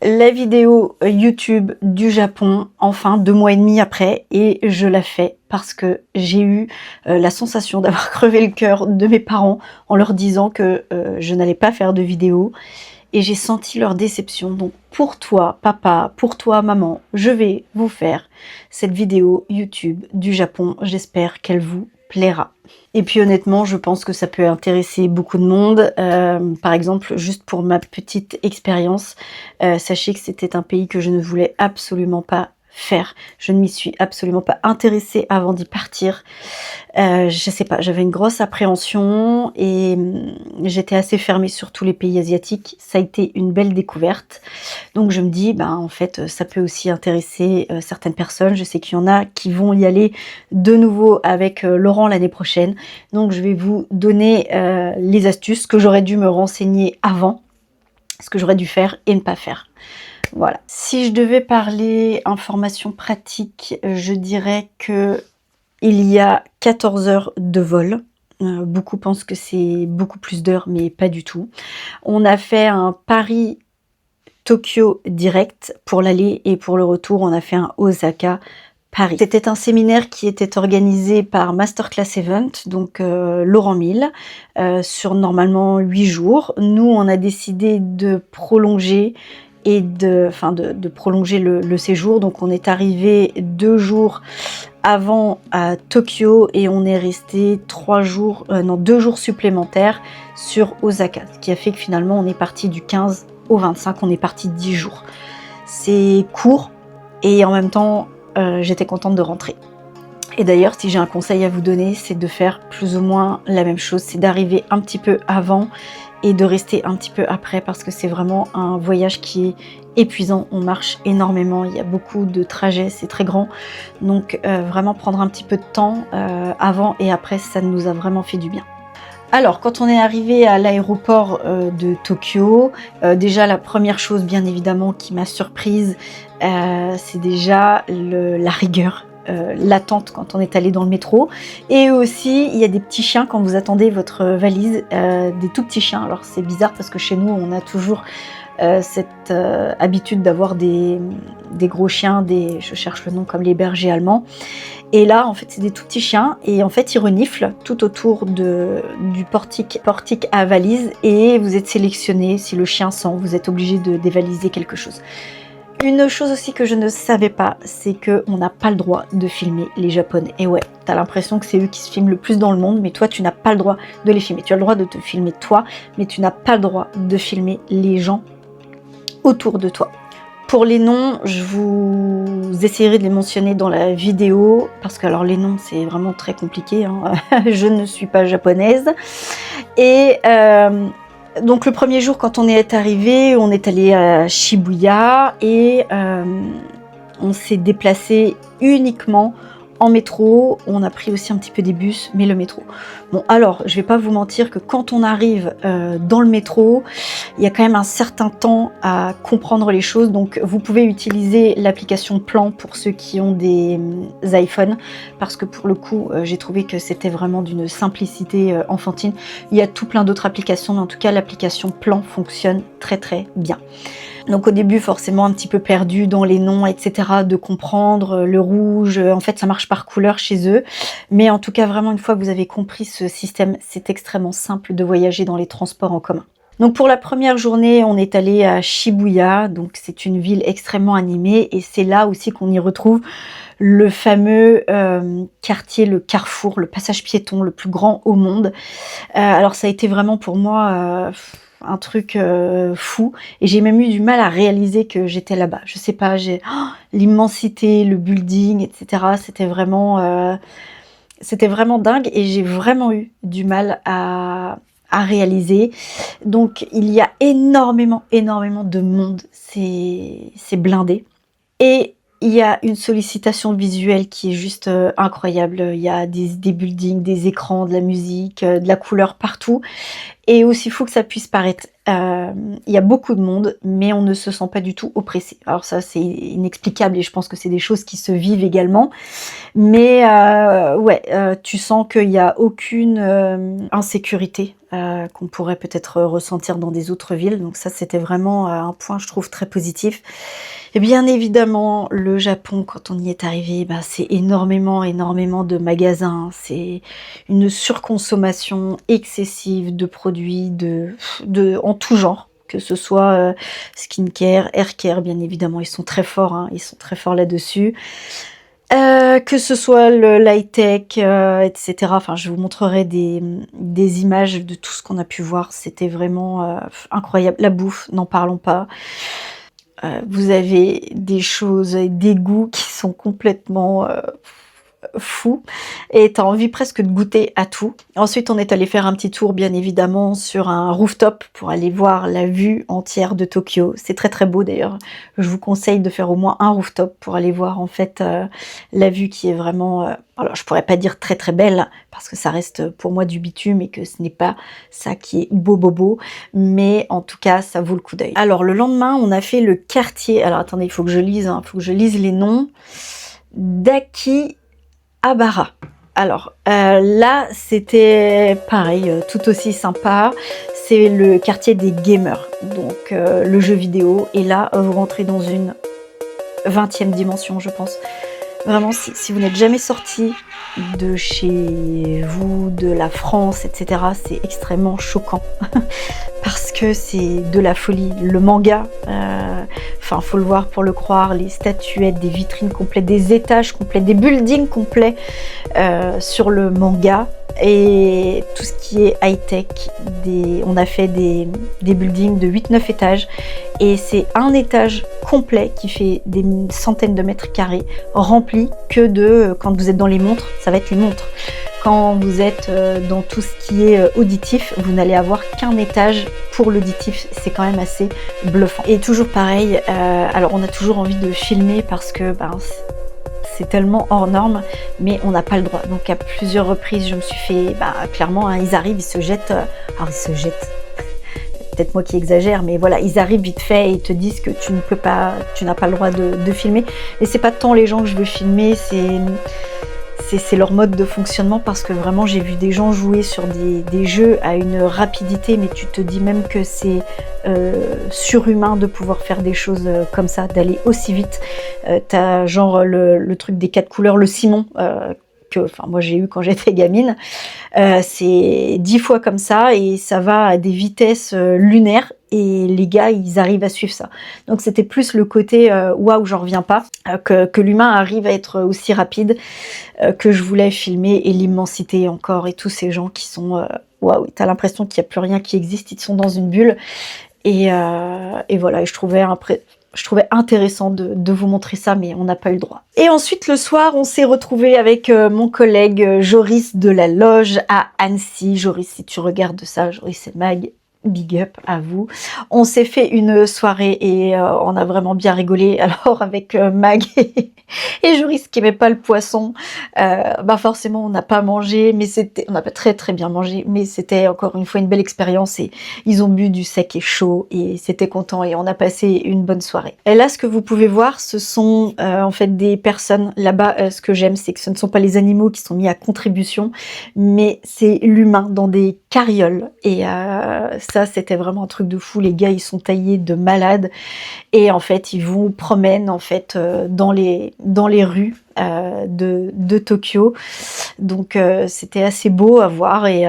la vidéo YouTube du Japon, enfin 2 mois et demi après, et je la fais parce que j'ai eu la sensation d'avoir crevé le cœur de mes parents en leur disant que je n'allais pas faire de vidéo, et j'ai senti leur déception. Donc pour toi papa, pour toi maman, je vais vous faire cette vidéo YouTube du Japon, j'espère qu'elle vous plaira. Et puis honnêtement, je pense que ça peut intéresser beaucoup de monde. Par exemple, juste pour ma petite expérience, sachez que c'était un pays que je ne voulais absolument pas faire. Je ne m'y suis absolument pas intéressée avant d'y partir. Je sais pas, j'avais une grosse appréhension et j'étais assez fermée sur tous les pays asiatiques. Ça a été une belle découverte. Donc je me dis, ben en fait, ça peut aussi intéresser certaines personnes. Je sais qu'il y en a qui vont y aller de nouveau avec Laurent l'année prochaine. Donc je vais vous donner les astuces que j'aurais dû me renseigner avant, ce que j'aurais dû faire et ne pas faire. Voilà. Si je devais parler information pratique, je dirais que il y a 14 heures de vol. Beaucoup pensent que c'est beaucoup plus d'heures, mais pas du tout. On a fait un Paris-Tokyo direct pour l'aller, et pour le retour, on a fait un Osaka-Paris. C'était un séminaire qui était organisé par Masterclass Event, donc Laurent Mille, sur normalement 8 jours. Nous, on a décidé de prolonger et de prolonger le séjour. Donc on est arrivé 2 jours avant à Tokyo et on est resté 2 jours supplémentaires sur Osaka, ce qui a fait que finalement on est parti du 15 au 25, on est parti 10 jours. C'est court et en même temps j'étais contente de rentrer. Et d'ailleurs, si j'ai un conseil à vous donner, c'est de faire plus ou moins la même chose, c'est d'arriver un petit peu avant et de rester un petit peu après, parce que c'est vraiment un voyage qui est épuisant. On marche énormément, il y a beaucoup de trajets, c'est très grand, donc vraiment prendre un petit peu de temps avant et après, ça nous a vraiment fait du bien. Alors, quand on est arrivé à l'aéroport de Tokyo, déjà la première chose bien évidemment qui m'a surprise, c'est déjà la rigueur. L'attente quand on est allé dans le métro, et aussi il y a des petits chiens quand vous attendez votre valise, des tout petits chiens. Alors c'est bizarre parce que chez nous on a toujours cette habitude d'avoir des gros chiens, je cherche le nom, comme les bergers allemands, et là en fait c'est des tout petits chiens, et en fait ils reniflent tout autour du portique à valise, et vous êtes sélectionné. Si le chien sent, vous êtes obligé de dévaliser quelque chose. Une chose aussi que je ne savais pas, c'est qu'on n'a pas le droit de filmer les Japonais. Et ouais, t'as l'impression que c'est eux qui se filment le plus dans le monde, mais toi tu n'as pas le droit de les filmer. Tu as le droit de te filmer toi, mais tu n'as pas le droit de filmer les gens autour de toi. Pour les noms, je vous essaierai de les mentionner dans la vidéo, parce que alors les noms c'est vraiment très compliqué, hein. Je ne suis pas japonaise. Et donc le premier jour, quand on est arrivé, on est allé à Shibuya, et on s'est déplacé uniquement en métro. On a pris aussi un petit peu des bus, mais le métro. Bon, alors, je vais pas vous mentir que quand on arrive dans le métro, il y a quand même un certain temps à comprendre les choses. Donc, vous pouvez utiliser l'application Plan pour ceux qui ont des iPhones, parce que pour le coup, j'ai trouvé que c'était vraiment d'une simplicité enfantine. Il y a tout plein d'autres applications, mais en tout cas, l'application Plan fonctionne très très bien. Donc au début, forcément un petit peu perdu dans les noms, etc., de comprendre le rouge. En fait, ça marche par couleur chez eux. Mais en tout cas, vraiment, une fois que vous avez compris ce système, c'est extrêmement simple de voyager dans les transports en commun. Donc pour la première journée, on est allé à Shibuya. Donc c'est une ville extrêmement animée, et c'est là aussi qu'on y retrouve le fameux quartier, le carrefour, le passage piéton le plus grand au monde. Alors ça a été vraiment pour moi un truc fou, et j'ai même eu du mal à réaliser que j'étais là-bas. Je sais pas, l'immensité, le building, etc. C'était vraiment dingue, et j'ai vraiment eu du mal à réaliser. Donc il y a énormément de monde, c'est blindé, et il y a une sollicitation visuelle qui est juste incroyable. Il y a des buildings, des écrans, de la musique, de la couleur partout. Et aussi fou que ça puisse paraître, il y a beaucoup de monde, mais on ne se sent pas du tout oppressé. Alors ça, c'est inexplicable et je pense que c'est des choses qui se vivent également. Mais ouais, tu sens qu'il n'y a aucune insécurité qu'on pourrait peut-être ressentir dans des autres villes. Donc ça, c'était vraiment un point, je trouve, très positif. Et bien évidemment, le Japon, quand on y est arrivé, bah, c'est énormément de magasins. C'est une surconsommation excessive de produits en tout genre. Que ce soit skincare, haircare, bien évidemment, ils sont très forts, hein, ils sont très forts là-dessus. Que ce soit le high-tech, etc. Enfin, je vous montrerai des images de tout ce qu'on a pu voir. C'était vraiment incroyable. La bouffe, n'en parlons pas. Vous avez des choses, des goûts qui sont complètement fous et tu as envie presque de goûter à tout. Ensuite, on est allé faire un petit tour, bien évidemment, sur un rooftop pour aller voir la vue entière de Tokyo. C'est très très beau d'ailleurs. Je vous conseille de faire au moins un rooftop pour aller voir en fait la vue qui est vraiment... alors, je pourrais pas dire très très belle parce que ça reste pour moi du bitume et que ce n'est pas ça qui est beau, mais en tout cas, ça vaut le coup d'œil. Alors, le lendemain, on a fait le quartier. Alors, attendez, il faut que je lise, hein, il faut que je lise les noms. Akihabara. Alors, là, c'était pareil, tout aussi sympa. C'est le quartier des gamers, donc le jeu vidéo. Et là, vous rentrez dans une 20e dimension, je pense. Vraiment, si vous n'êtes jamais sorti de chez vous, de la France, etc., c'est extrêmement choquant. Parce que c'est de la folie. Le manga, enfin, faut le voir pour le croire, les statuettes, des vitrines complètes, des étages complets, des buildings complets sur le manga. Et tout ce qui est high-tech, on a fait des buildings de 8-9 étages et c'est un étage complet qui fait des centaines de mètres carrés rempli que de, quand vous êtes dans les montres, ça va être les montres. Quand vous êtes dans tout ce qui est auditif, vous n'allez avoir qu'un étage pour l'auditif, c'est quand même assez bluffant. Et toujours pareil, alors on a toujours envie de filmer parce que c'est tellement hors norme, mais on n'a pas le droit. Donc à plusieurs reprises, je me suis fait, clairement, hein, ils arrivent, ils se jettent, alors ils se jettent, peut-être moi qui exagère, mais voilà, ils arrivent vite fait et ils te disent que tu ne peux pas, tu n'as pas le droit de filmer. Et c'est pas tant les gens que je veux filmer, c'est leur mode de fonctionnement parce que vraiment j'ai vu des gens jouer sur des jeux à une rapidité, mais tu te dis même que c'est surhumain de pouvoir faire des choses comme ça, d'aller aussi vite. T'as genre le truc des 4 couleurs, le Simon, que moi j'ai eu quand j'étais gamine, c'est 10 fois comme ça et ça va à des vitesses lunaires et les gars ils arrivent à suivre ça. Donc c'était plus le côté waouh, j'en reviens pas, que l'humain arrive à être aussi rapide, que je voulais filmer, et l'immensité encore et tous ces gens qui sont waouh, t'as l'impression qu'il n'y a plus rien qui existe, ils sont dans une bulle et voilà, et je trouvais intéressant de vous montrer ça, mais on n'a pas eu le droit. Et ensuite, le soir, on s'est retrouvé avec mon collègue Joris de la Loge à Annecy. Joris, si tu regardes ça, Joris et Mag, big up à vous. On s'est fait une soirée et on a vraiment bien rigolé. Alors avec Mag et Joris qui n'aimait pas le poisson, forcément on n'a pas mangé, mais on n'a pas très très bien mangé, mais c'était encore une fois une belle expérience et ils ont bu du sec et chaud et c'était content et on a passé une bonne soirée. Et là, ce que vous pouvez voir, ce sont en fait des personnes là-bas. Ce que j'aime, c'est que ce ne sont pas les animaux qui sont mis à contribution, mais c'est l'humain dans des carrioles et ça c'était vraiment un truc de fou. Les gars ils sont taillés de malades et en fait ils vous promènent en fait dans les rues de Tokyo. Donc c'était assez beau à voir et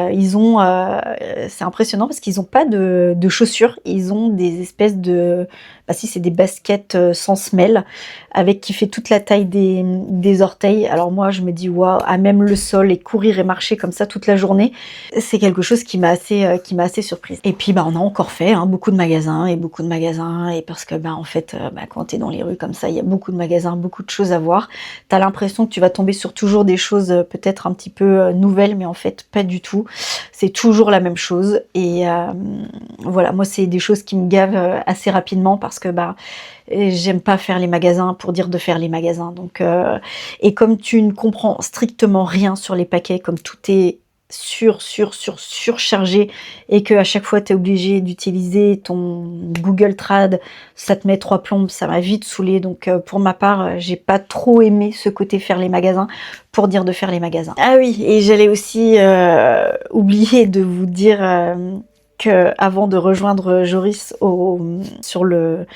c'est impressionnant parce qu'ils n'ont pas de chaussures, ils ont des espèces de, si c'est des baskets sans semelle avec qui fait toute la taille des orteils. Alors moi je me dis waouh, à même le sol et courir et marcher comme ça toute la journée, c'est quelque chose qui m'a assez surprise. Et puis on a encore fait beaucoup de magasins et parce que en fait quand tu es dans les rues comme ça, il y a beaucoup de magasins, beaucoup de choses à voir. T'as l'impression que tu vas tomber sur toujours des choses peut-être un petit peu nouvelles, mais en fait pas du tout. C'est toujours la même chose et voilà, moi c'est des choses qui me gavent assez rapidement parce que j'aime pas faire les magasins pour dire de faire les magasins. Donc et comme tu ne comprends strictement rien sur les paquets, comme tout est surchargé et que à chaque fois tu es obligé d'utiliser ton Google Trad, ça te met 3 plombes, ça m'a vite saoulé. Donc pour ma part, j'ai pas trop aimé ce côté faire les magasins pour dire de faire les magasins. Ah oui, et j'allais aussi oublier de vous dire que avant de rejoindre Joris sur le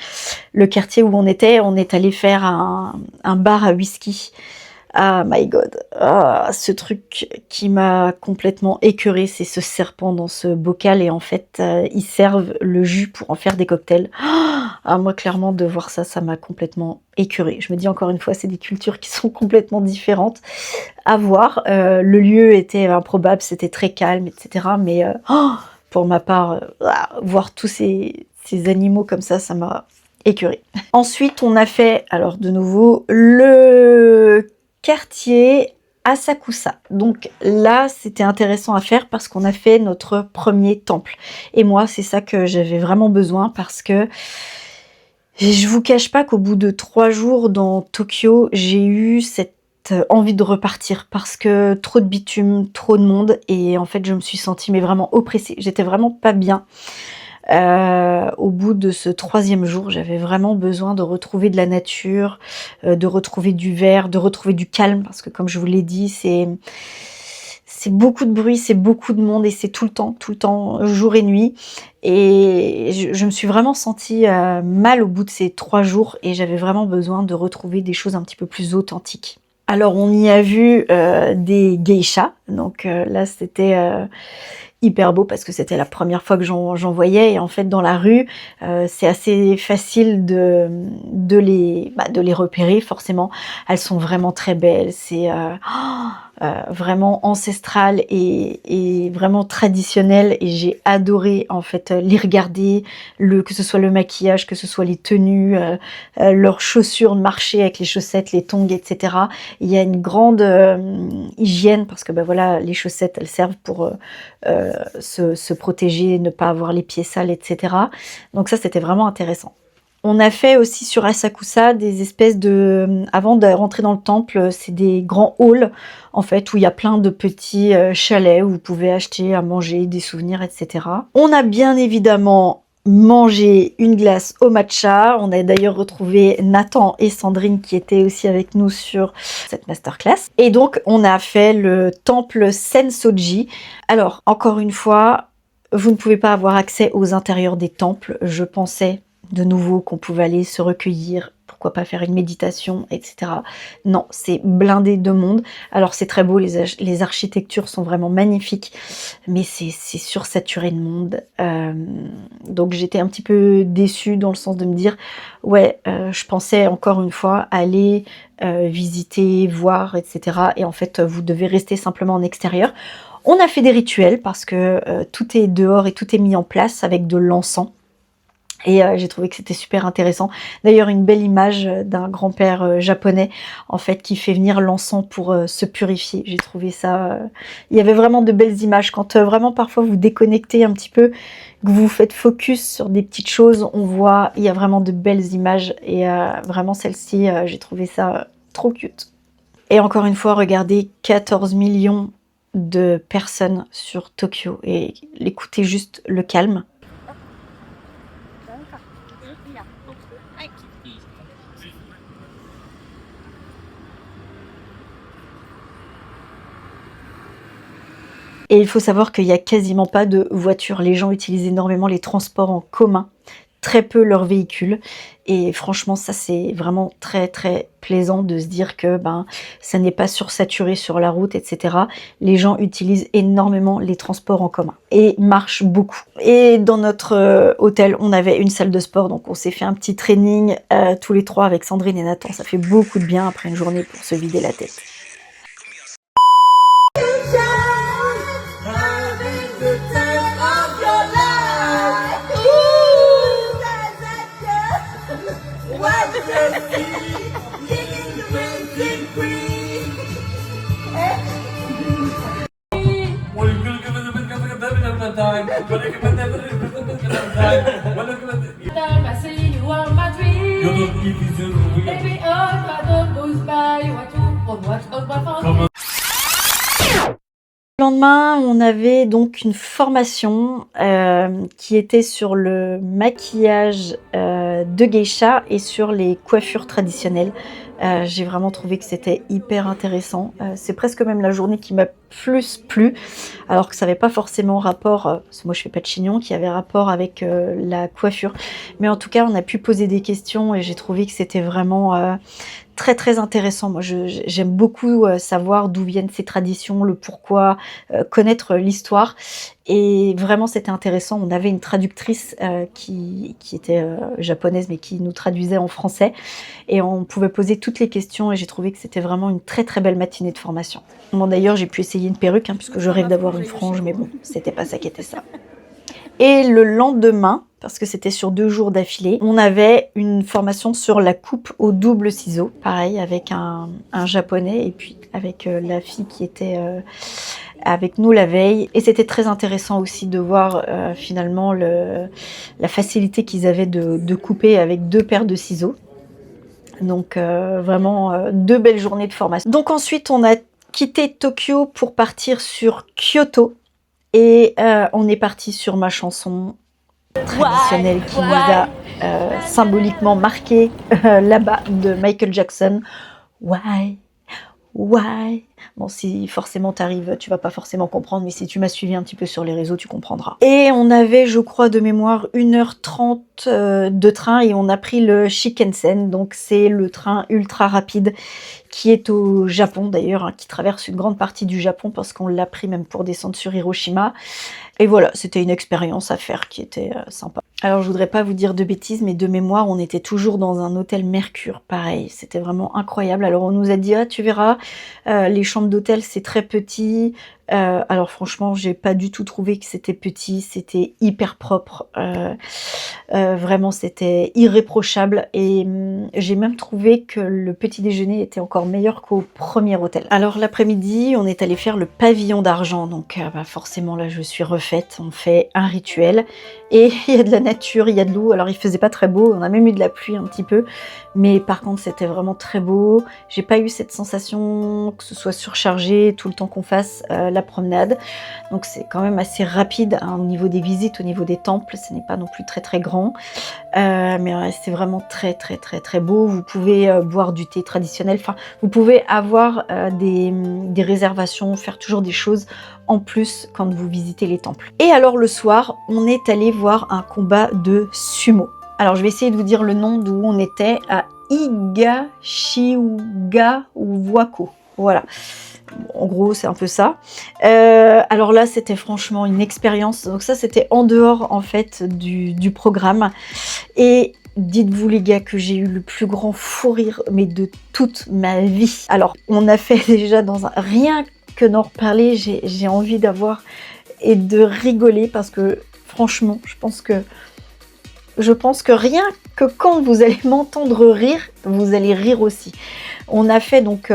quartier où on est allé faire un bar à whisky. Ah my god, ce truc qui m'a complètement écœurée, c'est ce serpent dans ce bocal et en fait ils servent le jus pour en faire des cocktails. Ah moi clairement de voir ça, ça m'a complètement écœurée. Je me dis encore une fois, c'est des cultures qui sont complètement différentes à voir. Le lieu était improbable, c'était très calme, etc. Mais pour ma part, voir tous ces animaux comme ça m'a écœurée. Ensuite on a fait, alors de nouveau, le quartier Asakusa. Donc là, c'était intéressant à faire parce qu'on a fait notre premier temple. Et moi, c'est ça que j'avais vraiment besoin parce que je vous cache pas qu'au bout de 3 jours dans Tokyo, j'ai eu cette envie de repartir parce que trop de bitume, trop de monde et en fait, je me suis sentie mais vraiment oppressée. J'étais vraiment pas bien. Au bout de ce 3e jour, j'avais vraiment besoin de retrouver de la nature, de retrouver du vert, de retrouver du calme, parce que comme je vous l'ai dit, c'est beaucoup de bruit, c'est beaucoup de monde et c'est tout le temps, jour et nuit. Et je me suis vraiment sentie mal au bout de ces 3 jours et j'avais vraiment besoin de retrouver des choses un petit peu plus authentiques. Alors on y a vu des geishas, donc là c'était hyper beau parce que c'était la première fois que j'en voyais et en fait dans la rue c'est assez facile de les repérer forcément. Elles sont vraiment très belles, c'est vraiment ancestral et vraiment traditionnel et j'ai adoré en fait les regarder, que ce soit le maquillage, que ce soit les tenues, leurs chaussures de marché avec les chaussettes, les tongs, etc. Il y a une grande hygiène parce que voilà, les chaussettes elles servent pour se protéger, ne pas avoir les pieds sales, etc. Donc ça c'était vraiment intéressant. On a fait aussi sur Asakusa des espèces de... Avant de rentrer dans le temple, c'est des grands halls, en fait, où il y a plein de petits chalets où vous pouvez acheter à manger, des souvenirs, etc. On a bien évidemment mangé une glace au matcha. On a d'ailleurs retrouvé Nathan et Sandrine qui étaient aussi avec nous sur cette masterclass. Et donc, on a fait le temple Sensoji. Alors, encore une fois, vous ne pouvez pas avoir accès aux intérieurs des temples. Je pensais de nouveau qu'on pouvait aller se recueillir, pourquoi pas faire une méditation, etc. Non, c'est blindé de monde. Alors c'est très beau, les architectures sont vraiment magnifiques, mais c'est sursaturé de monde. Donc j'étais un petit peu déçue dans le sens de me dire, ouais, je pensais encore une fois aller visiter, voir, etc. Et en fait, vous devez rester simplement en extérieur. On a fait des rituels parce que tout est dehors et tout est mis en place avec de l'encens. Et j'ai trouvé que c'était super intéressant. D'ailleurs, une belle image d'un grand-père japonais, en fait, qui fait venir l'encens pour se purifier. J'ai trouvé ça... Il y avait vraiment de belles images. Quand vraiment, parfois, vous déconnectez un petit peu, que vous faites focus sur des petites choses, on voit, il y a vraiment de belles images. Et vraiment, celle-ci, j'ai trouvé ça trop cute. Et encore une fois, regardez, 14 millions de personnes sur Tokyo. Et écoutez juste le calme. Et il faut savoir qu'il n'y a quasiment pas de voitures. Les gens utilisent énormément les transports en commun, très peu leurs véhicules. Et franchement, ça c'est vraiment très très plaisant de se dire que ça n'est pas sursaturé sur la route, etc. Les gens utilisent énormément les transports en commun et marchent beaucoup. Et dans notre hôtel, on avait une salle de sport, donc on s'est fait un petit training tous les 3 avec Sandrine et Nathan. Ça fait beaucoup de bien après une journée pour se vider la tête. Le lendemain, on avait donc une formation qui était sur le maquillage de geisha et sur les coiffures traditionnelles. J'ai vraiment trouvé que c'était hyper intéressant. C'est presque même la journée qui m'a plus plu, alors que ça n'avait pas forcément rapport, parce que moi je fais pas de chignon, qui avait rapport avec la coiffure. Mais en tout cas, on a pu poser des questions et j'ai trouvé que c'était vraiment très très intéressant. Moi j'aime beaucoup savoir d'où viennent ces traditions, le pourquoi, connaître l'histoire, et vraiment c'était intéressant. On avait une traductrice qui était japonaise mais qui nous traduisait en français, et on pouvait poser toutes les questions et j'ai trouvé que c'était vraiment une très très belle matinée de formation. Bon, d'ailleurs j'ai pu essayer une perruque puisque je rêve d'avoir une frange, mais bon, c'était pas ça qui était ça. Et le lendemain, parce que c'était sur 2 jours d'affilée, on avait une formation sur la coupe au double ciseau, pareil avec un japonais et puis avec la fille qui était avec nous la veille. Et c'était très intéressant aussi de voir finalement la facilité qu'ils avaient de couper avec 2 paires de ciseaux. Donc vraiment 2 belles journées de formation. Donc ensuite on a quitté Tokyo pour partir sur Kyoto. Et on est parti sur ma chanson traditionnelle qui nous a symboliquement marqué là-bas, de Michael Jackson. Why? Why? Bon, si forcément t'arrives, tu vas pas forcément comprendre, mais si tu m'as suivi un petit peu sur les réseaux, tu comprendras. Et on avait, je crois, de mémoire, 1h30 de train et on a pris le Shinkansen, donc c'est le train ultra rapide qui est au Japon d'ailleurs, qui traverse une grande partie du Japon parce qu'on l'a pris même pour descendre sur Hiroshima. Et voilà, c'était une expérience à faire qui était sympa. Alors je voudrais pas vous dire de bêtises, mais de mémoire, on était toujours dans un hôtel Mercure, pareil, c'était vraiment incroyable. Alors on nous a dit, ah tu verras, les chambres d'hôtel c'est très petit. Alors franchement, j'ai pas du tout trouvé que c'était petit, c'était hyper propre, vraiment c'était irréprochable, et j'ai même trouvé que le petit déjeuner était encore meilleur qu'au premier hôtel. Alors l'après-midi, on est allé faire le pavillon d'argent, donc forcément là je suis refaite, on fait un rituel, et il y a de la nature, il y a de l'eau. Alors il faisait pas très beau, on a même eu de la pluie un petit peu, mais par contre c'était vraiment très beau. J'ai pas eu cette sensation que ce soit surchargé tout le temps qu'on fasse la promenade, donc c'est quand même assez rapide au niveau des visites, au niveau des temples, ce n'est pas non plus très très grand, mais c'est vraiment très très très très beau. Vous pouvez boire du thé traditionnel, enfin vous pouvez avoir des réservations, faire toujours des choses en plus quand vous visitez les temples. Et alors le soir, on est allé voir un combat de sumo. Alors je vais essayer de vous dire le nom d'où on était, à Higashiuga-Wako. Voilà. En gros, c'est un peu ça. Alors là, c'était franchement une expérience. Donc ça, c'était en dehors, en fait, du programme. Et dites-vous, les gars, que j'ai eu le plus grand fou rire, mais de toute ma vie. Alors, on a fait déjà dans un... Rien que d'en reparler, j'ai envie d'avoir et de rigoler, parce que, franchement, je pense que rien que quand vous allez m'entendre rire, vous allez rire aussi. On a fait donc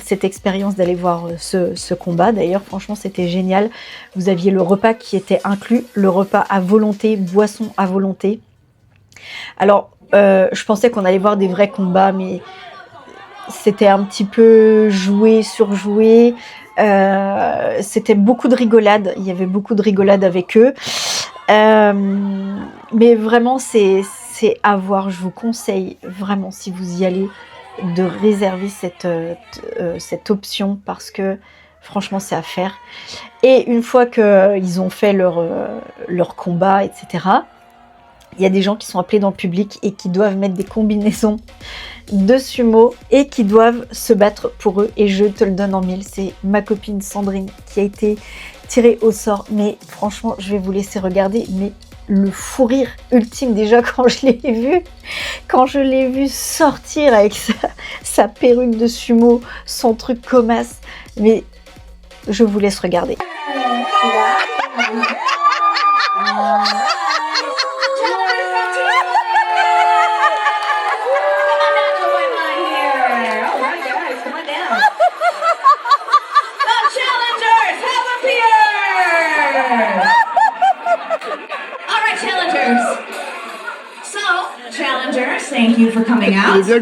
cette expérience d'aller voir ce combat. D'ailleurs, franchement, c'était génial. Vous aviez le repas qui était inclus, le repas à volonté, boisson à volonté. Alors, je pensais qu'on allait voir des vrais combats, mais c'était un petit peu joué, surjoué. C'était beaucoup de rigolade. Il y avait beaucoup de rigolade avec eux. Mais vraiment, c'est à voir. Je vous conseille vraiment, si vous y allez, de réserver cette option, parce que franchement, c'est à faire. Et une fois qu'ils ont fait leur combat, etc., il y a des gens qui sont appelés dans le public et qui doivent mettre des combinaisons de sumo et qui doivent se battre pour eux. Et je te le donne en mille, c'est ma copine Sandrine qui a été tirée au sort. Mais franchement, je vais vous laisser regarder, mais le fou rire ultime déjà quand je l'ai vu sortir avec sa perruque de sumo, son truc comasse. Mais je vous laisse regarder. Thank you for for coming out. So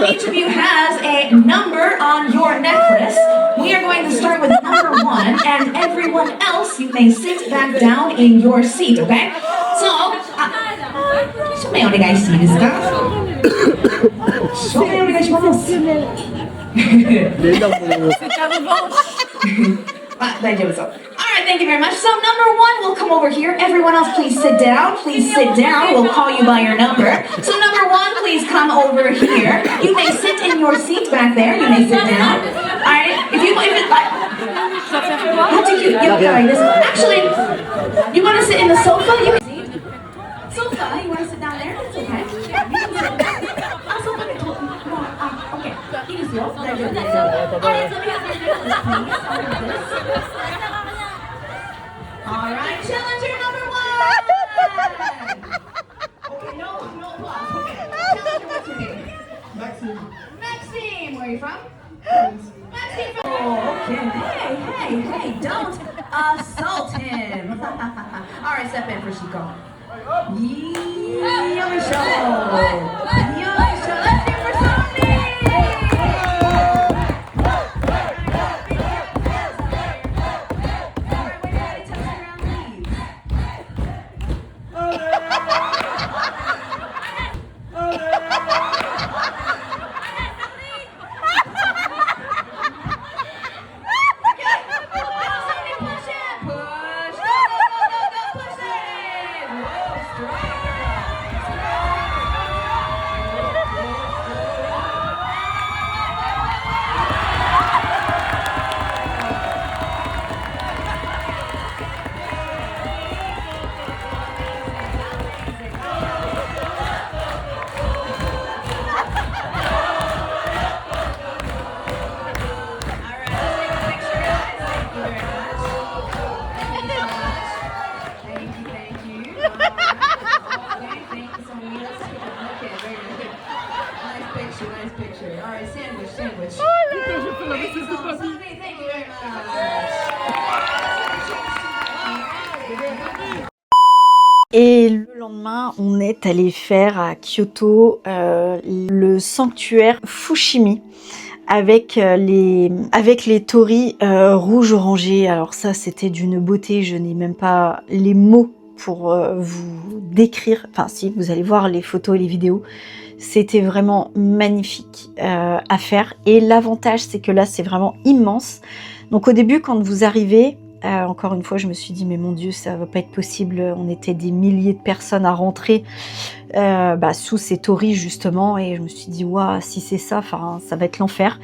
each of you has a number on your necklace. We are going to start with number 1, and everyone else, you may sit back down in your seat, okay? So, 署名お願いしていいですか？署名お願いします。大丈夫そう。Alright, thank you very much. So number 1 will come over here. Everyone else, please sit down. Please sit down. We'll call you by your number. So number 1, please come over here. You may sit in your seat back there. You may sit down. Alright, if it, actually, you want to sit in the sofa? You can sofa. You want to sit down there? That's okay. Yeah, you can sit down. Okay. いいですよ。大丈夫です。Alright, so we have your necklace, please. Alright, challenger number 1! Okay, no applause. Okay. Challenger, what's your name? Maxime, where are you from? Maxime. Oh, okay. Hey, don't assault him. Alright, step in for Chico. Yoisho. Let's hear for Sonny! Nice picture. All right, sandwich. Thank you very much. Et le lendemain, on est allé faire à Kyoto le sanctuaire Fushimi avec les torii rouge orangé. Alors ça, c'était d'une beauté, je n'ai même pas les mots pour vous décrire. Enfin si, vous allez voir les photos et les vidéos. C'était vraiment magnifique à faire. Et l'avantage, c'est que là, c'est vraiment immense. Donc au début, quand vous arrivez, encore une fois, je me suis dit, mais mon Dieu, ça va pas être possible. On était des milliers de personnes à rentrer sous ces torii, justement. Et je me suis dit, waouh, si c'est ça, ça va être l'enfer.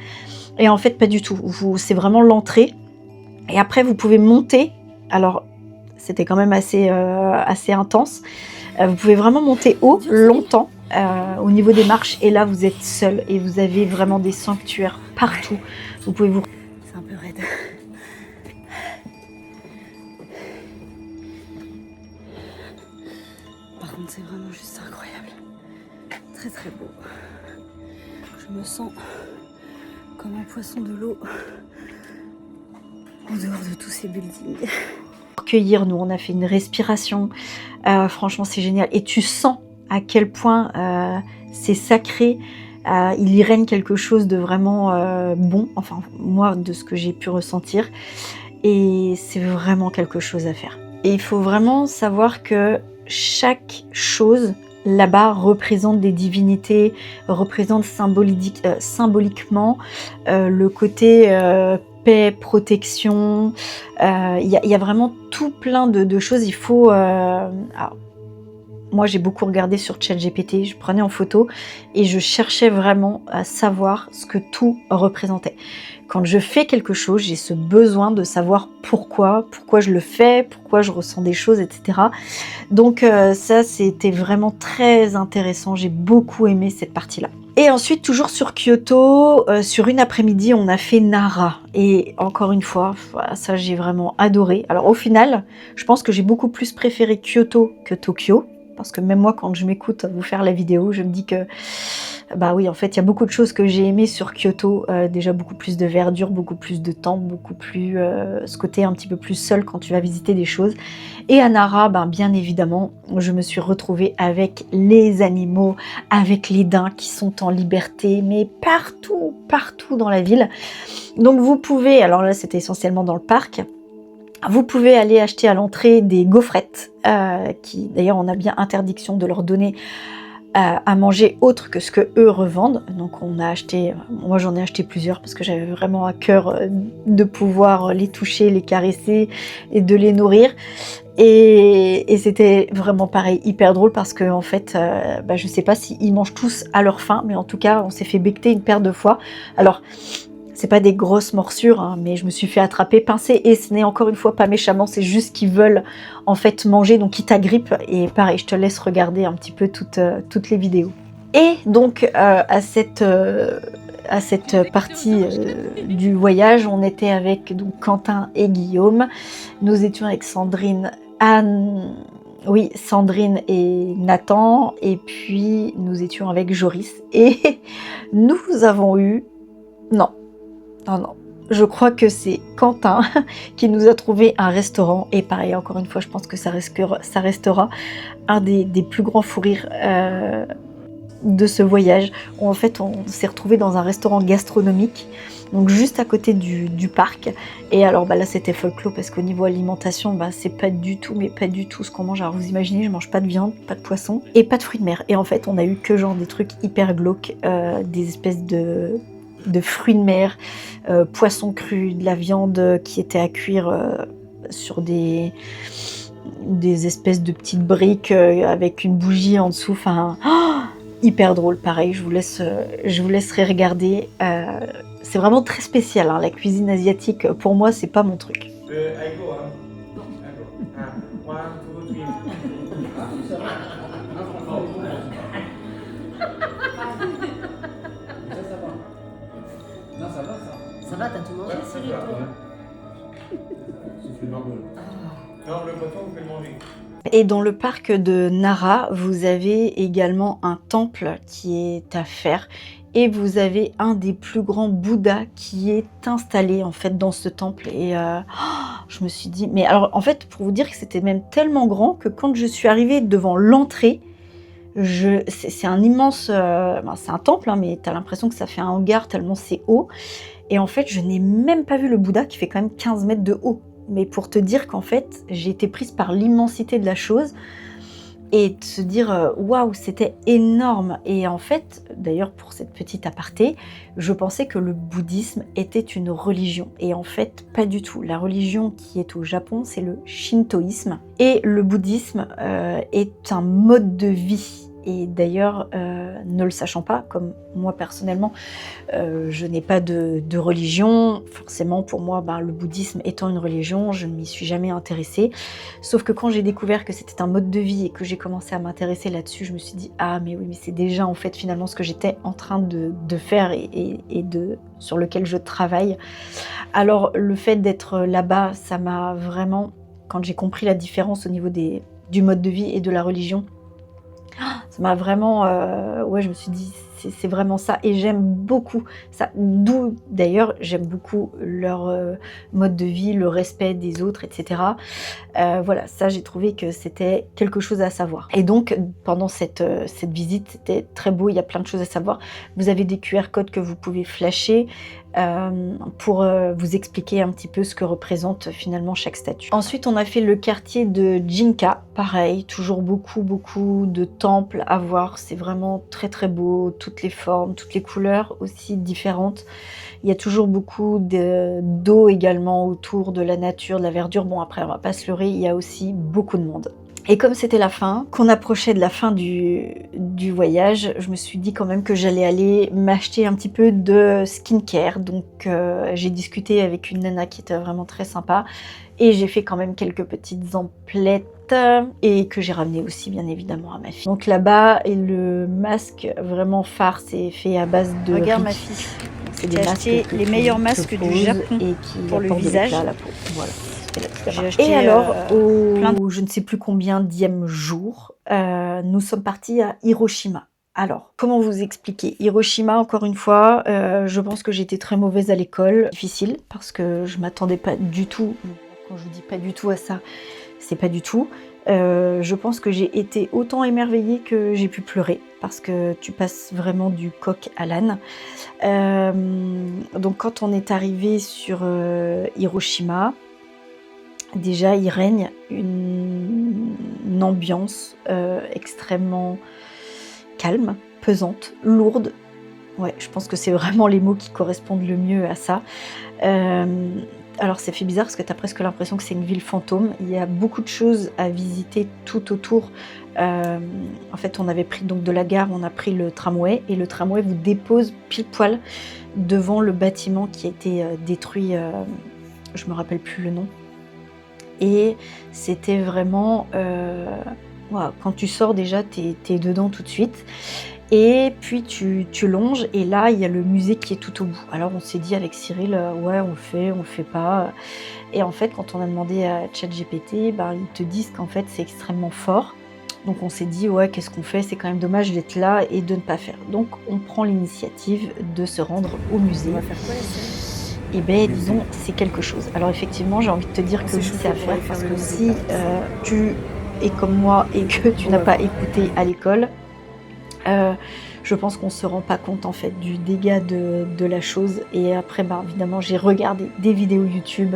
Et en fait, pas du tout. C'est vraiment l'entrée. Et après, vous pouvez monter. Alors, c'était quand même assez intense. Vous pouvez vraiment monter haut, longtemps, au niveau des marches. Et là, vous êtes seul. Et vous avez vraiment des sanctuaires partout. Vous pouvez vous... C'est un peu raide. Par contre, c'est vraiment juste incroyable. Très très beau. Je me sens comme un poisson de l'eau en dehors de tous ces buildings. Pour cueillir, nous on a fait une respiration. Franchement, c'est génial. Et tu sens à quel point c'est sacré. Il y règne quelque chose de vraiment bon. Enfin, moi, de ce que j'ai pu ressentir. Et c'est vraiment quelque chose à faire. Et il faut vraiment savoir que chaque chose là-bas représente des divinités, représente symboliquement le côté paix, protection. Il y a vraiment tout plein de choses. Il faut... alors, moi, j'ai beaucoup regardé sur ChatGPT, je prenais en photo et je cherchais vraiment à savoir ce que tout représentait. Quand je fais quelque chose, j'ai ce besoin de savoir pourquoi je le fais, pourquoi je ressens des choses, etc. Donc ça, c'était vraiment très intéressant. J'ai beaucoup aimé cette partie-là. Et ensuite, toujours sur Kyoto, sur une après-midi, on a fait Nara. Et encore une fois, ça, j'ai vraiment adoré. Alors au final, je pense que j'ai beaucoup plus préféré Kyoto que Tokyo. Parce que même moi, quand je m'écoute vous faire la vidéo, je me dis que Bah oui, en fait, il y a beaucoup de choses que j'ai aimées sur Kyoto. Déjà beaucoup plus de verdure, beaucoup plus de temps, beaucoup plus ce côté un petit peu plus seul quand tu vas visiter des choses. Et à Nara, ben, bien évidemment, je me suis retrouvée avec les animaux, avec les daims qui sont en liberté, mais partout, partout dans la ville. Donc vous pouvez, alors là c'était essentiellement dans le parc, vous pouvez aller acheter à l'entrée des gaufrettes, qui d'ailleurs on a bien interdiction de leur donner à manger autre que ce que eux revendent. Donc on a acheté, moi j'en ai acheté plusieurs parce que j'avais vraiment à cœur de pouvoir les toucher, les caresser et de les nourrir. Et c'était vraiment pareil, hyper drôle parce que en fait, bah, je sais pas s'ils mangent tous à leur faim, mais en tout cas on s'est fait becqueter une paire de fois. Alors c'est pas des grosses morsures, hein, mais je me suis fait attraper, pincer, et ce n'est encore une fois pas méchamment, c'est juste qu'ils veulent en fait manger, donc ils t'agrippent. Et pareil, je te laisse regarder un petit peu toutes les vidéos. Et donc à cette partie du voyage, on était avec donc Quentin et Guillaume. Nous étions avec Sandrine, Anne, oui, Sandrine et Nathan, et puis nous étions avec Joris. Et nous avons eu... Non, je crois que c'est Quentin qui nous a trouvé un restaurant. Et pareil, encore une fois, je pense que ça restera un des plus grands fous rires de ce voyage. Où en fait, on s'est retrouvé dans un restaurant gastronomique, donc juste à côté du parc. Et alors bah là, c'était folklore parce qu'au niveau alimentation, bah, c'est pas du tout, mais pas du tout ce qu'on mange. Alors vous imaginez, je mange pas de viande, pas de poisson et pas de fruits de mer. Et en fait, on a eu que genre des trucs hyper glauques, des espèces de fruits de mer, poissons crus, de la viande qui était à cuire sur des espèces de petites briques avec une bougie en dessous. Enfin, hyper drôle. Pareil, je vous laisserai regarder. C'est vraiment très spécial, hein, la cuisine asiatique. Pour moi, c'est pas mon truc. I go, hein? I go. 1, 2, 3. Non, ça va, ça. Ça va, t'as tout mangé, Cyril, toi? Ça fait marbre. Non, le poisson, vous pouvez le manger. Et dans le parc de Nara, vous avez également un temple qui est à faire. Et vous avez un des plus grands Bouddhas qui est installé en fait dans ce temple. Et je me suis dit... Mais alors en fait, pour vous dire que c'était même tellement grand que quand je suis arrivée devant l'entrée, c'est un immense... c'est un temple, hein, mais tu as l'impression que ça fait un hangar tellement c'est haut. Et en fait, je n'ai même pas vu le Bouddha qui fait quand même 15 mètres de haut. Mais pour te dire qu'en fait, j'ai été prise par l'immensité de la chose. Et de se dire, waouh, c'était énorme. Et en fait, d'ailleurs, pour cette petite aparté, je pensais que le bouddhisme était une religion. Et en fait, pas du tout. La religion qui est au Japon, c'est le shintoïsme. Et le bouddhisme est un mode de vie. Et d'ailleurs, ne le sachant pas, comme moi personnellement, je n'ai pas de religion. Forcément, pour moi, le bouddhisme étant une religion, je ne m'y suis jamais intéressée. Sauf que quand j'ai découvert que c'était un mode de vie et que j'ai commencé à m'intéresser là-dessus, je me suis dit, ah mais oui, mais c'est déjà en fait finalement ce que j'étais en train de faire et sur lequel je travaille. Alors le fait d'être là-bas, ça m'a vraiment, quand j'ai compris la différence au niveau du mode de vie et de la religion, ça m'a vraiment... ouais, je me suis dit, c'est vraiment ça. Et j'aime beaucoup ça. D'où, d'ailleurs, j'aime beaucoup leur mode de vie, le respect des autres, etc. Voilà, ça, j'ai trouvé que c'était quelque chose à savoir. Et donc, pendant cette visite, c'était très beau. Il y a plein de choses à savoir. Vous avez des QR codes que vous pouvez flasher pour vous expliquer un petit peu ce que représente finalement chaque statue. Ensuite, on a fait le quartier de Jinka. Pareil, toujours beaucoup de temples à voir. C'est vraiment très beau. Toutes les formes, toutes les couleurs aussi différentes. Il y a toujours beaucoup d'eau également autour de la nature, de la verdure. Bon, après, on va pas se leurrer, il y a aussi beaucoup de monde. Et comme c'était la fin, qu'on approchait de la fin du voyage, je me suis dit quand même que j'allais aller m'acheter un petit peu de skincare. Donc j'ai discuté avec une nana qui était vraiment très sympa et j'ai fait quand même quelques petites emplettes et que j'ai ramené aussi bien évidemment à ma fille. Donc là-bas, et le masque vraiment phare, c'est fait à base de Regarde riz. ma fille, C'est j'ai acheté les meilleurs masques du Japon et qui pour le apportent de visage. l'éclat à la peau. Voilà. J'ai acheté Et alors, plein au je ne sais plus combien dième jour, nous sommes partis à Hiroshima. Alors, comment vous expliquer? Hiroshima, encore une fois, je pense que j'étais très mauvaise à l'école. Difficile, parce que je m'attendais pas du tout, quand je vous dis pas du tout à ça, c'est pas du tout. Je pense que j'ai été autant émerveillée que j'ai pu pleurer, parce que tu passes vraiment du coq à l'âne. Donc quand on est arrivé sur Hiroshima, déjà il règne une ambiance extrêmement calme, pesante, lourde. Ouais, je pense que c'est vraiment les mots qui correspondent le mieux à ça. Alors ça fait bizarre parce que tu as presque l'impression que c'est une ville fantôme. Il y a beaucoup de choses à visiter tout autour. En fait, on avait pris donc de la gare, on a pris le tramway et le tramway vous dépose pile poil devant le bâtiment qui a été détruit. Je me rappelle plus le nom. Et c'était vraiment... wow, quand tu sors déjà, t'es dedans tout de suite. Et puis tu longes et là il y a le musée qui est tout au bout. Alors on s'est dit avec Cyril, ouais on le fait pas. Et en fait quand on a demandé à ChatGPT, bah, ils te disent qu'en fait c'est extrêmement fort. Donc on s'est dit ouais qu'est-ce qu'on fait, c'est quand même dommage d'être là et de ne pas faire. Donc on prend l'initiative de se rendre au musée. On va faire quoi, la scène? Et ben disons c'est quelque chose. Alors effectivement j'ai envie de te dire que oui c'est à faire parce que si tu es comme moi et que tu n'as pas écouté à l'école, je pense qu'on se rend pas compte en fait du dégât de la chose. Et après bah, évidemment j'ai regardé des vidéos YouTube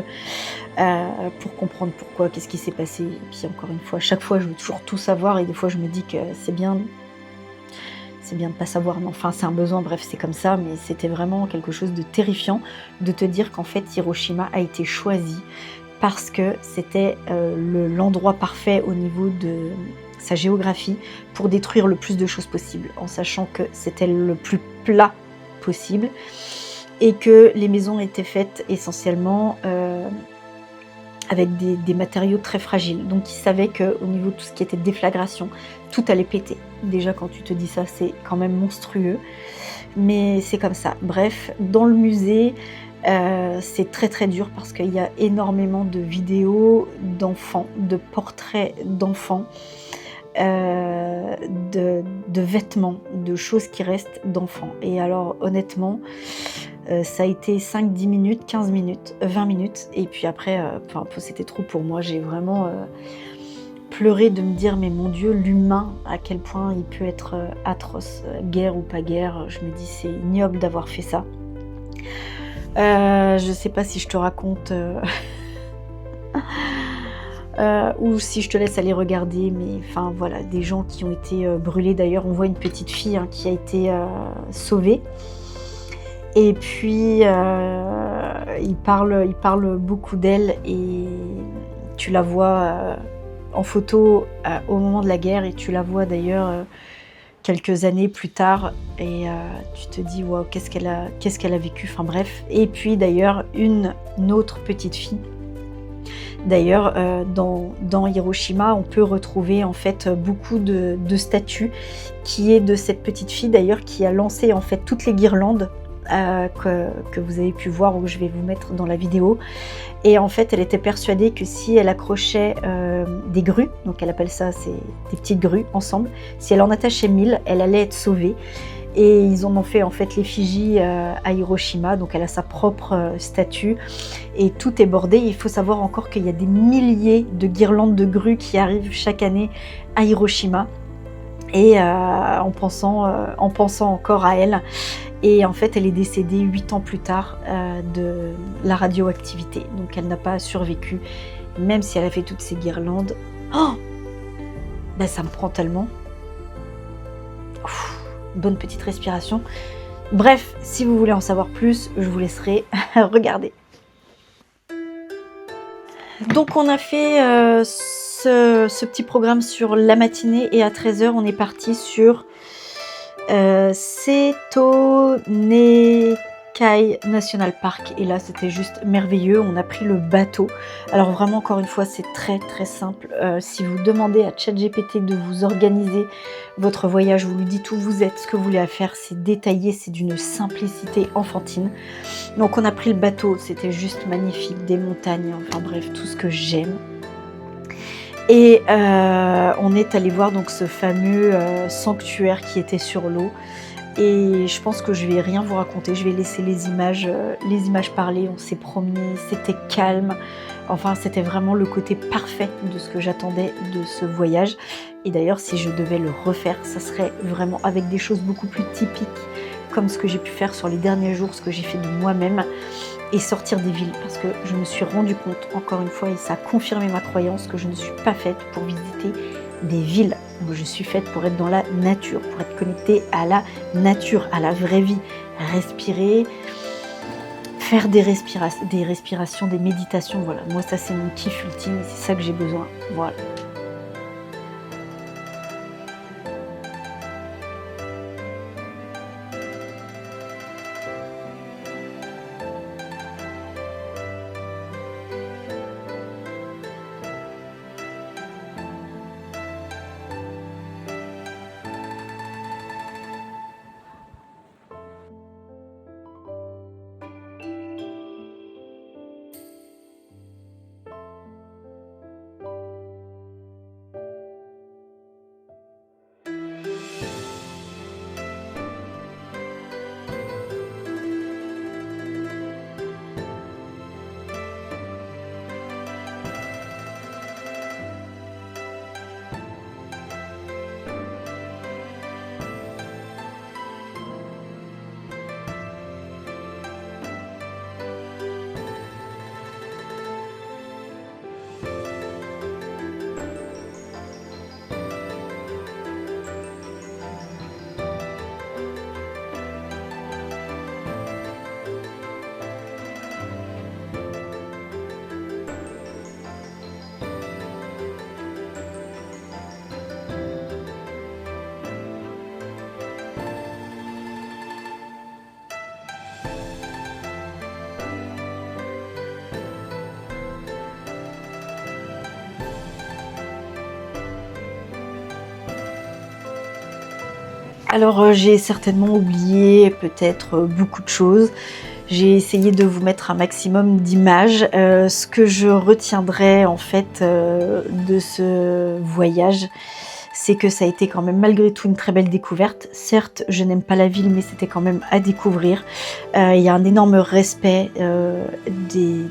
pour comprendre pourquoi, qu'est-ce qui s'est passé. Et puis encore une fois, chaque fois je veux toujours tout savoir et des fois je me dis que c'est bien de pas savoir, mais enfin c'est un besoin, bref c'est comme ça. Mais c'était vraiment quelque chose de terrifiant de te dire qu'en fait Hiroshima a été choisi parce que c'était l'endroit parfait au niveau de sa géographie pour détruire le plus de choses possible, en sachant que c'était le plus plat possible et que les maisons étaient faites essentiellement avec des matériaux très fragiles. Donc ils savaient qu'au niveau de tout ce qui était déflagration, tout allait péter. Déjà quand tu te dis ça, c'est quand même monstrueux, mais c'est comme ça. Bref, dans le musée, c'est très très dur parce qu'il y a énormément de vidéos d'enfants, de portraits d'enfants, de vêtements, de choses qui restent d'enfants. Et alors honnêtement, ça a été 5-10 minutes, 15 minutes, 20 minutes, et puis après, c'était trop pour moi. J'ai vraiment pleuré de me dire, mais mon Dieu, l'humain, à quel point il peut être atroce, guerre ou pas guerre. Je me dis, c'est ignoble d'avoir fait ça. Je sais pas si je te raconte... ou si je te laisse aller regarder, mais enfin voilà, des gens qui ont été brûlés. D'ailleurs on voit une petite fille qui a été sauvée, et puis il parle beaucoup d'elle, et tu la vois en photo au moment de la guerre, et tu la vois d'ailleurs quelques années plus tard, et tu te dis wow, qu'est-ce qu'elle a vécu, enfin bref. Et puis d'ailleurs une autre petite fille. D'ailleurs, dans Hiroshima, on peut retrouver en fait beaucoup de statues qui est de cette petite fille d'ailleurs qui a lancé en fait toutes les guirlandes que vous avez pu voir, ou je vais vous mettre dans la vidéo. Et en fait, elle était persuadée que si elle accrochait des grues, donc elle appelle ça, c'est des petites grues ensemble, si elle en attachait 1000, elle allait être sauvée. Et ils en ont fait en fait l'effigie à Hiroshima, donc elle a sa propre statue et tout est bordé. Il faut savoir encore qu'il y a des milliers de guirlandes de grues qui arrivent chaque année à Hiroshima, et en pensant encore à elle. Et en fait elle est décédée 8 ans plus tard de la radioactivité, donc elle n'a pas survécu, même si elle a fait toutes ces guirlandes. Oh ben, ça me prend tellement. Ouf. Bonne petite respiration. Bref, si vous voulez en savoir plus, je vous laisserai regarder. Donc on a fait ce petit programme sur la matinée, et à 13h on est parti sur Seto-Nekai National Park, et là c'était juste merveilleux. On a pris le bateau. Alors vraiment, encore une fois, c'est très très simple. Si vous demandez à ChatGPT de vous organiser votre voyage, vous lui dites où vous êtes, ce que vous voulez faire, c'est détaillé, c'est d'une simplicité enfantine. Donc on a pris le bateau, c'était juste magnifique, des montagnes, enfin bref, tout ce que j'aime. Et on est allé voir donc ce fameux sanctuaire qui était sur l'eau. Et je pense que je vais rien vous raconter, je vais laisser les images parler. On s'est promené, c'était calme. Enfin, c'était vraiment le côté parfait de ce que j'attendais de ce voyage. Et d'ailleurs, si je devais le refaire, ça serait vraiment avec des choses beaucoup plus typiques, comme ce que j'ai pu faire sur les derniers jours, ce que j'ai fait de moi-même, et sortir des villes. Parce que je me suis rendu compte, encore une fois, et ça a confirmé ma croyance, que je ne suis pas faite pour visiter des villes. Je suis faite pour être dans la nature, pour être connectée à la nature, à la vraie vie. Respirer, faire des respirations, des méditations. Voilà, moi ça c'est mon kiff ultime, c'est ça que j'ai besoin. Voilà. Alors j'ai certainement oublié peut-être beaucoup de choses. J'ai essayé de vous mettre un maximum d'images. Ce que je retiendrai en fait de ce voyage, c'est que ça a été quand même malgré tout une très belle découverte. Certes, je n'aime pas la ville, mais c'était quand même à découvrir. Il y a un énorme respect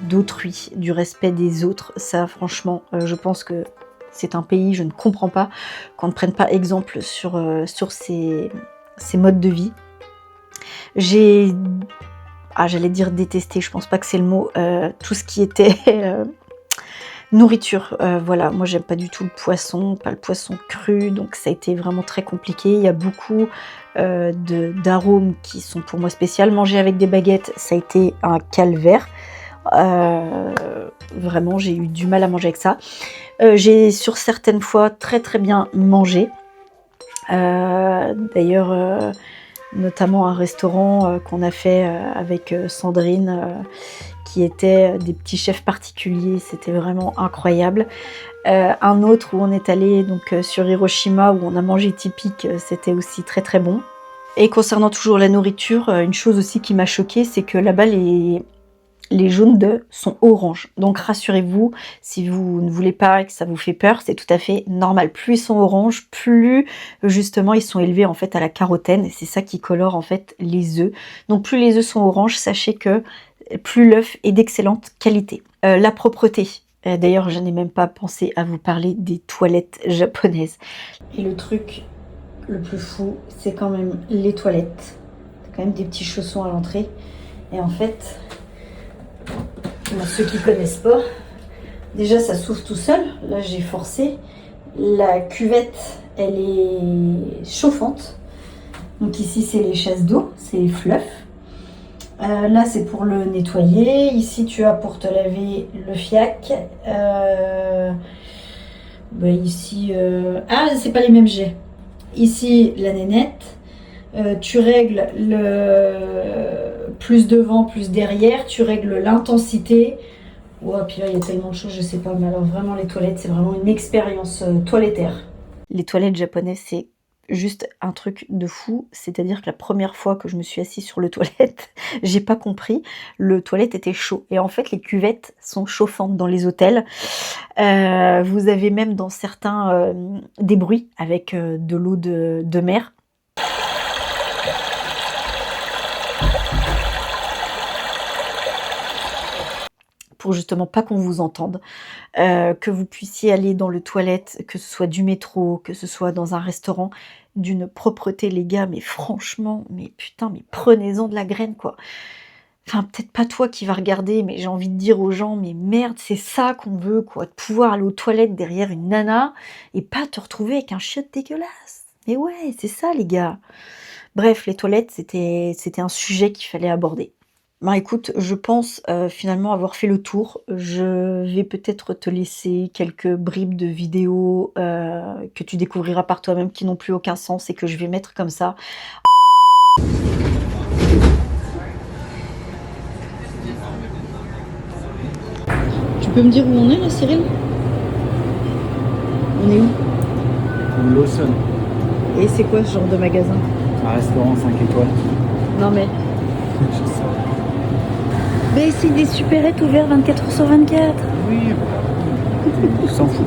d'autrui, du respect des autres. Ça, franchement, je pense que c'est un pays, je ne comprends pas qu'on ne prenne pas exemple sur ces modes de vie. J'ai, j'allais dire détesté, je pense pas que c'est le mot, tout ce qui était nourriture. Voilà, moi j'aime pas du tout le poisson, pas le poisson cru, donc ça a été vraiment très compliqué. Il y a beaucoup d'arômes qui sont pour moi spéciaux. Manger avec des baguettes, ça a été un calvaire. Vraiment, j'ai eu du mal à manger avec ça. J'ai sur certaines fois très très bien mangé. D'ailleurs, notamment un restaurant qu'on a fait avec Sandrine, qui était des petits chefs particuliers, c'était vraiment incroyable. Un autre où on est allé donc sur Hiroshima, où on a mangé typique, c'était aussi très très bon. Et concernant toujours la nourriture, une chose aussi qui m'a choquée, c'est que là-bas les jaunes d'œufs sont oranges. Donc rassurez-vous, si vous ne voulez pas et que ça vous fait peur, c'est tout à fait normal. Plus ils sont oranges, plus justement ils sont élevés en fait à la carotène, et c'est ça qui colore en fait les œufs. Donc plus les œufs sont oranges, sachez que plus l'œuf est d'excellente qualité. La propreté. D'ailleurs, je n'ai même pas pensé à vous parler des toilettes japonaises. Et le truc le plus fou, c'est quand même les toilettes. C'est quand même des petits chaussons à l'entrée. Et en fait, pour ceux qui ne connaissent pas, déjà ça s'ouvre tout seul. Là, j'ai forcé. La cuvette, elle est chauffante. Donc ici, c'est les chasses d'eau, c'est les fluffs. Là, c'est pour le nettoyer. Ici, tu as pour te laver le fiac. Ici, c'est pas les mêmes jets. Ici, la nénette. Tu règles le plus devant, plus derrière. Tu règles l'intensité. Puis là, il y a tellement de choses, je sais pas. Mais alors, vraiment, les toilettes, c'est vraiment une expérience toilettaire. Les toilettes japonaises, c'est Juste un truc de fou, c'est-à-dire que la première fois que je me suis assise sur le toilette, j'ai pas compris, le toilette était chaud et en fait les cuvettes sont chauffantes dans les hôtels. Vous avez même dans certains, des bruits avec, de l'eau de mer. Pour justement pas qu'on vous entende, que vous puissiez aller dans le toilette, que ce soit du métro, que ce soit dans un restaurant, d'une propreté les gars, mais franchement, mais putain, mais prenez-en de la graine quoi. Enfin peut-être pas toi qui vas regarder, mais j'ai envie de dire aux gens: «Mais merde, c'est ça qu'on veut quoi, de pouvoir aller aux toilettes derrière une nana et pas te retrouver avec un chiotte dégueulasse». Mais ouais, c'est ça les gars. Bref, les toilettes, c'était un sujet qu'il fallait aborder. Ben écoute, je pense, finalement avoir fait le tour. Je vais peut-être te laisser quelques bribes de vidéos, que tu découvriras par toi-même, qui n'ont plus aucun sens et que je vais mettre comme ça. Tu peux me dire où on est là, Cyril? On est où? Lawson, Et c'est quoi ce genre de magasin? un restaurant 5 étoiles. Non mais... Je sais. Mais c'est des supérettes ouverts 24h/24. Oui, on s'en fout.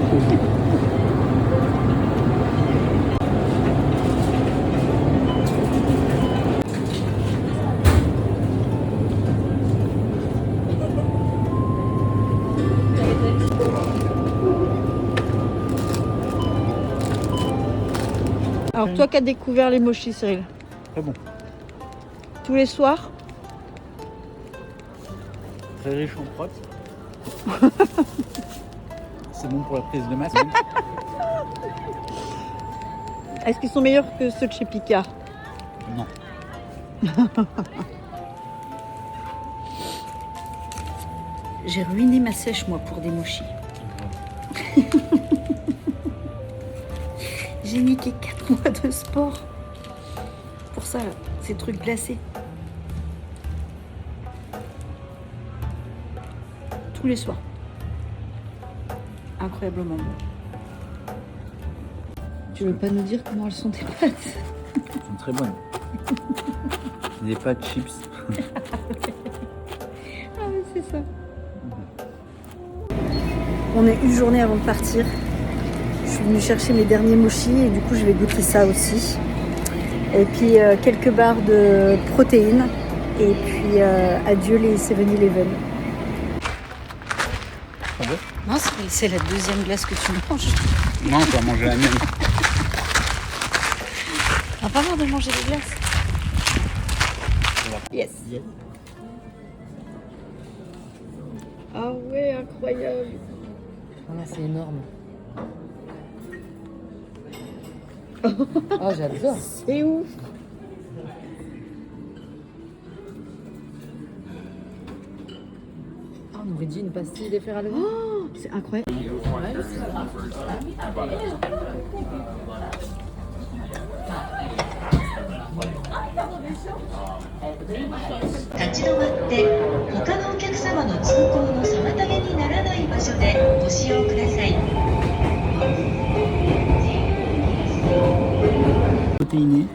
Alors toi qui as découvert les mochis, Cyril, Très bon. tous les soirs, Très riche en prot. C'est bon pour la prise de masse. est-ce qu'ils sont meilleurs que ceux de chez Picard? Non. J'ai ruiné ma sèche moi pour des mochis. J'ai niqué 4 mois de sport pour ça, là, ces trucs glacés. Tous les soirs. Incroyablement bon. Tu veux pas nous dire comment elles sont tes pâtes? Elles sont très bonnes. Des pâtes chips. Ah oui, c'est ça. On est une journée avant de partir. Je suis venue chercher mes derniers mochis et du coup je vais goûter ça aussi. Et puis quelques barres de protéines. Et puis adieu les 7-Eleven. Ah ouais? Non, c'est la deuxième glace que tu manges. Non, tu vas manger la mienne. T'as pas marre de manger des glaces? Yes. Yes. Ah ouais, incroyable. Ah, c'est énorme. Oh, j'adore. C'est ouf. Ah, on aurait dit une pastille des fers à levain. Oh, c'est incroyable. 立ち止まって他のお客様の通行の妨げにならない場所でご使用ください。 Protéiné.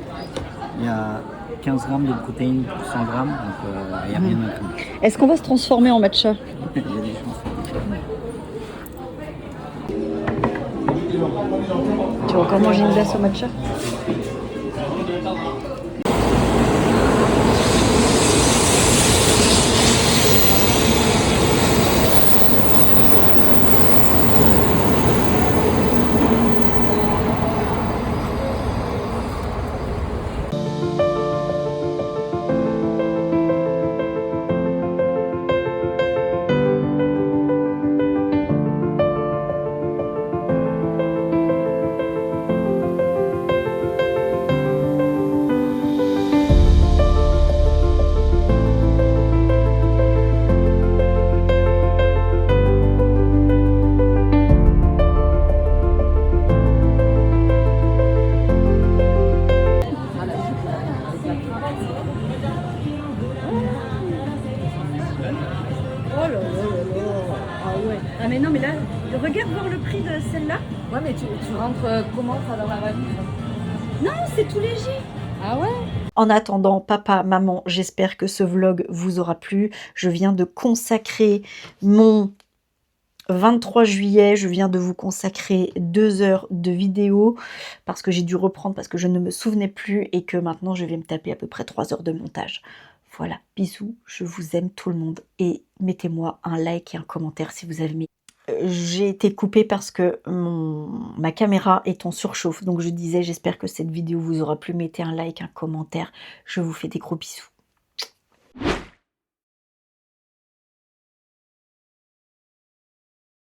Il y a 15 grammes de protéines pour 100 grammes, donc il n'y a rien à tout. Est-ce qu'on va se transformer en matcha? Il y a des chances. Tu vas encore manger une glace au matcha? Oh là là là là. Ah ouais. Ah mais non mais là, regarde voir le prix de celle-là. Ouais, mais tu rentres comment ça dans la valise? Non, c'est tout léger. Ah ouais? En attendant, papa, maman, j'espère que ce vlog vous aura plu. Je viens de consacrer mon 23 juillet, je viens de vous consacrer 2 heures de vidéo parce que j'ai dû reprendre parce que je ne me souvenais plus et que maintenant je vais me taper à peu près 3 heures de montage. Voilà, bisous, je vous aime tout le monde et mettez-moi un like et un commentaire si vous avez aimé. J'ai été coupée parce que ma caméra est en surchauffe, donc je disais j'espère que cette vidéo vous aura plu, mettez un like, un commentaire, je vous fais des gros bisous.